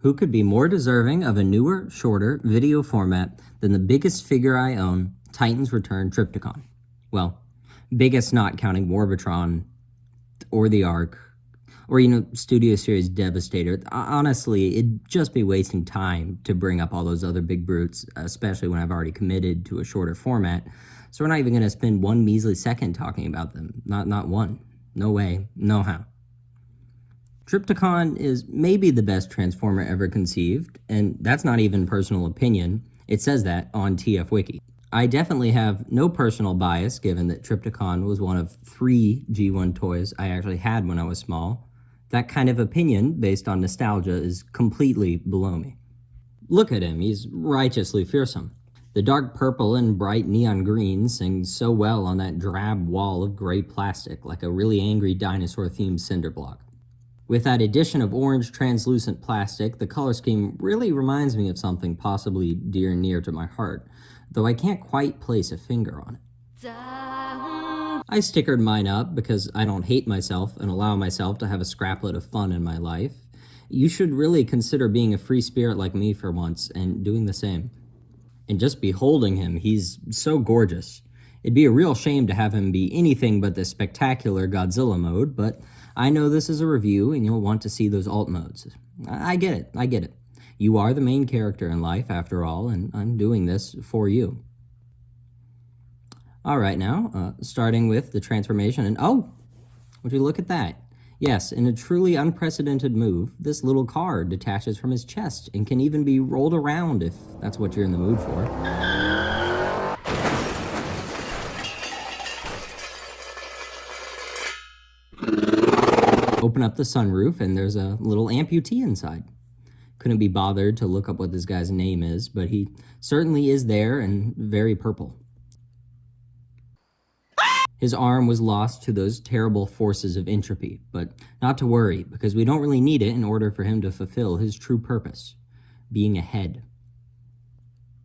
Who could be more deserving of a newer, shorter video format than the biggest figure I own, Titans Return Trypticon? Well, biggest not counting Warbitron or the Ark, or, Studio Series Devastator. Honestly, it'd just be wasting time to bring up all those other big brutes, especially when I've already committed to a shorter format. So we're not even going to spend one measly second talking about them. Not one. No way. No how. Trypticon is maybe the best Transformer ever conceived, and that's not even personal opinion. It says that on TF Wiki. I definitely have no personal bias, given that Trypticon was one of 3 G1 toys I actually had when I was small. That kind of opinion, based on nostalgia, is completely below me. Look at him, he's righteously fearsome. The dark purple and bright neon green sing so well on that drab wall of gray plastic, like a really angry dinosaur-themed cinder block. With that addition of orange translucent plastic, the color scheme really reminds me of something possibly dear and near to my heart, though I can't quite place a finger on it. I stickered mine up because I don't hate myself and allow myself to have a scraplet of fun in my life. You should really consider being a free spirit like me for once and doing the same. And just beholding him, he's so gorgeous. It'd be a real shame to have him be anything but the spectacular Godzilla mode, but I know this is a review and you'll want to see those alt modes. I get it. You are the main character in life, after all, and I'm doing this for you. All right, now, starting with the transformation, and oh, would you look at that? Yes, in a truly unprecedented move, this little car detaches from his chest and can even be rolled around if that's what you're in the mood for. Open up the sunroof and there's a little amputee inside. Couldn't be bothered to look up what this guy's name is, but he certainly is there and very purple. His arm was lost to those terrible forces of entropy, but not to worry, because we don't really need it in order for him to fulfill his true purpose, being a head.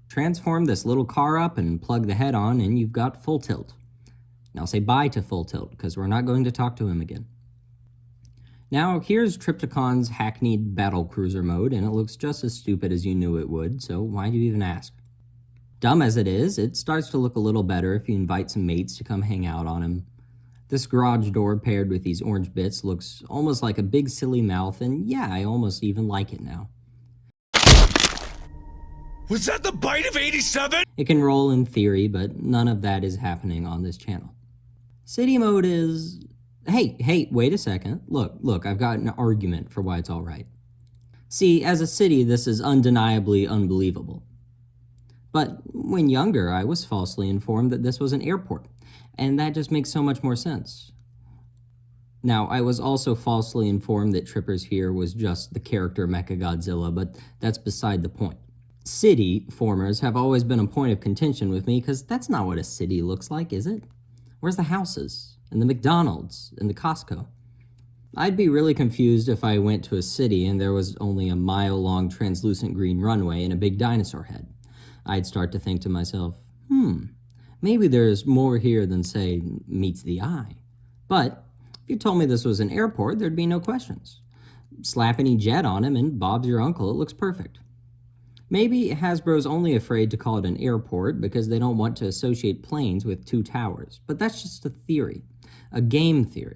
Transform this little car up and plug the head on and you've got Full Tilt. Now say bye to Full Tilt, because we're not going to talk to him again. Now, here's Trypticon's hackneyed battle cruiser mode, and it looks just as stupid as you knew it would, so why do you even ask? Dumb as it is, it starts to look a little better if you invite some mates to come hang out on him. This garage door paired with these orange bits looks almost like a big silly mouth, and yeah, I almost even like it now. Was that the bite of 87? It can roll in theory, but none of that is happening on this channel. City mode is... Hey, wait a second. Look, I've got an argument for why it's all right. See, as a city, this is undeniably unbelievable. But when younger, I was falsely informed that this was an airport, and that just makes so much more sense. Now, I was also falsely informed that Trippers here was just the character Mechagodzilla, but that's beside the point. City formers have always been a point of contention with me, because that's not what a city looks like, is it? Where's the houses? And the McDonald's, and the Costco. I'd be really confused if I went to a city and there was only a mile-long translucent green runway and a big dinosaur head. I'd start to think to myself, maybe there's more here than, say, meets the eye. But if you told me this was an airport, there'd be no questions. Slap any jet on him and Bob's your uncle, it looks perfect. Maybe Hasbro's only afraid to call it an airport because they don't want to associate planes with 2 towers, but that's just a theory. A game theory.